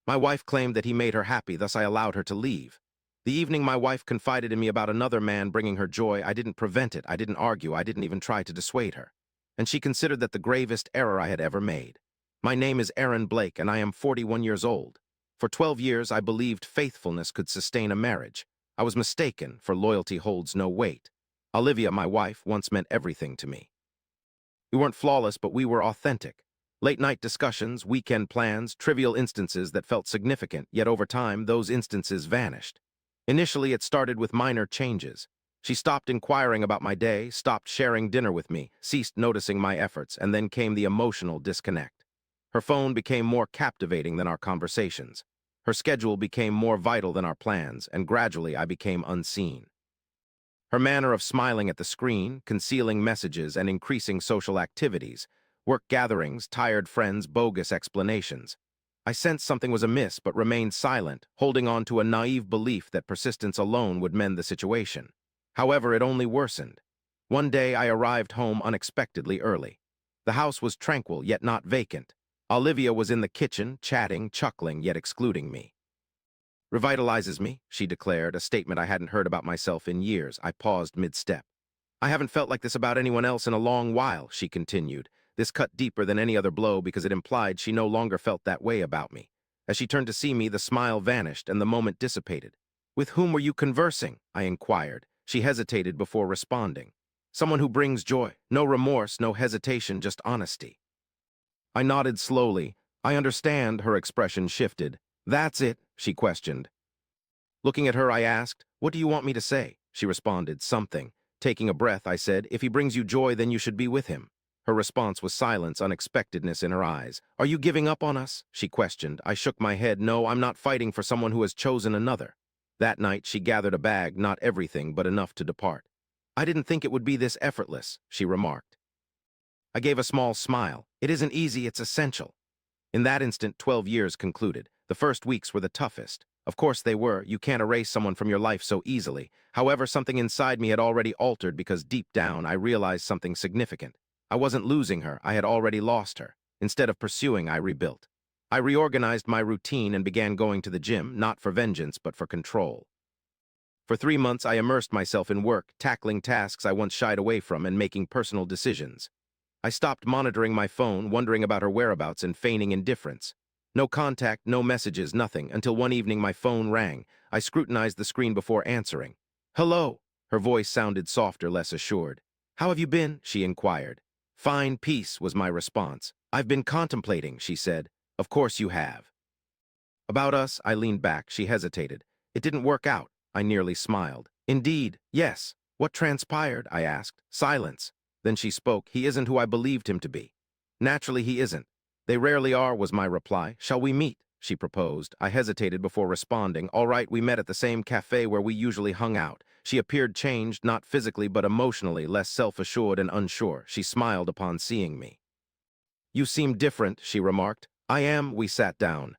My wife claimed that he made her happy, thus I allowed her to leave. The evening my wife confided in me about another man bringing her joy, I didn't prevent it, I didn't argue, I didn't even try to dissuade her. And she considered that the gravest error I had ever made. My name is Aaron Blake, and I am 41 years old. For 12 years, I believed faithfulness could sustain a marriage. I was mistaken, for loyalty holds no weight. Olivia, my wife, once meant everything to me. We weren't flawless, but we were authentic. Late-night discussions, weekend plans, trivial instances that felt significant, yet over time, those instances vanished. Initially, it started with minor changes. She stopped inquiring about my day, stopped sharing dinner with me, ceased noticing my efforts, and then came the emotional disconnect. Her phone became more captivating than our conversations. Her schedule became more vital than our plans, and gradually I became unseen. Her manner of smiling at the screen, concealing messages, and increasing social activities, work gatherings, tired friends, bogus explanations. I sensed something was amiss but remained silent, holding on to a naive belief that persistence alone would mend the situation. However, it only worsened. One day I arrived home unexpectedly early. The house was tranquil, yet not vacant. Olivia was in the kitchen, chatting, chuckling, yet excluding me. "Revitalizes me," she declared, a statement I hadn't heard about myself in years. I paused mid-step. "I haven't felt like this about anyone else in a long while," she continued. This cut deeper than any other blow because it implied she no longer felt that way about me. As she turned to see me, the smile vanished and the moment dissipated. "With whom were you conversing?" I inquired. She hesitated before responding. "Someone who brings joy. No remorse, no hesitation, just honesty." I nodded slowly. "I understand," her expression shifted. "That's it?" she questioned. Looking at her, I asked, "What do you want me to say?" She responded, "Something." Taking a breath, I said, "If he brings you joy, then you should be with him." Her response was silence, unexpectedness in her eyes. "Are you giving up on us?" she questioned. I shook my head. "No, I'm not fighting for someone who has chosen another." That night, she gathered a bag, not everything, but enough to depart. "I didn't think it would be this effortless," she remarked. I gave a small smile. "It isn't easy, it's essential." In that instant, 12 years concluded. The first weeks were the toughest. Of course they were. You can't erase someone from your life so easily. However, something inside me had already altered because deep down, I realized something significant. I wasn't losing her. I had already lost her. Instead of pursuing, I rebuilt. I reorganized my routine and began going to the gym, not for vengeance, but for control. For 3 months, I immersed myself in work, tackling tasks I once shied away from and making personal decisions. I stopped monitoring my phone, wondering about her whereabouts and feigning indifference. No contact, no messages, nothing, until one evening my phone rang. I scrutinized the screen before answering. "Hello." Her voice sounded softer, less assured. "How have you been?" she inquired. "Fine, peace," was my response. "I've been contemplating," she said. "Of course you have." "About us," I leaned back. She hesitated. "It didn't work out." I nearly smiled. "Indeed, yes." "What transpired?" I asked. "Silence." Then she spoke. "He isn't who I believed him to be." "Naturally he isn't." "They rarely are," was my reply. "Shall we meet?" she proposed. I hesitated before responding. "All right," we met at the same cafe where we usually hung out. She appeared changed, not physically but emotionally, less self-assured and unsure. She smiled upon seeing me. "You seem different," she remarked. "I am." We sat down.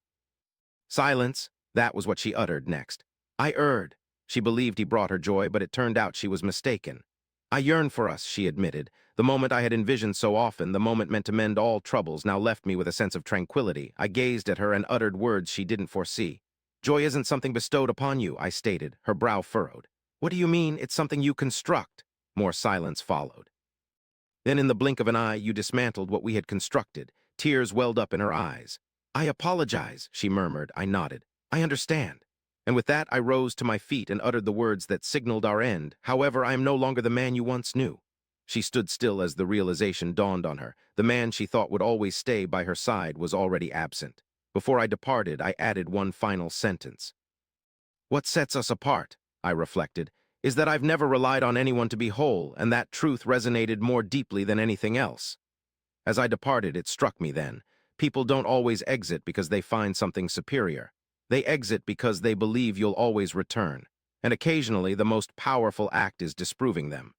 "Silence." That was what she uttered next. "I erred." She believed he brought her joy, but it turned out she was mistaken. "I yearn for us," she admitted. The moment I had envisioned so often, the moment meant to mend all troubles, now left me with a sense of tranquility. I gazed at her and uttered words she didn't foresee. "Joy isn't something bestowed upon you," I stated, her brow furrowed. "What do you mean? It's something you construct." More silence followed. Then in the blink of an eye, you dismantled what we had constructed. Tears welled up in her eyes. "I apologize," she murmured. I nodded. "I understand." And with that, I rose to my feet and uttered the words that signaled our end. "However, I am no longer the man you once knew." She stood still as the realization dawned on her. The man she thought would always stay by her side was already absent. Before I departed, I added one final sentence. "What sets us apart," I reflected, "is that I've never relied on anyone to be whole, and that truth resonated more deeply than anything else." As I departed, it struck me then. People don't always exit because they find something superior. They exit because they believe you'll always return. And occasionally, the most powerful act is disproving them.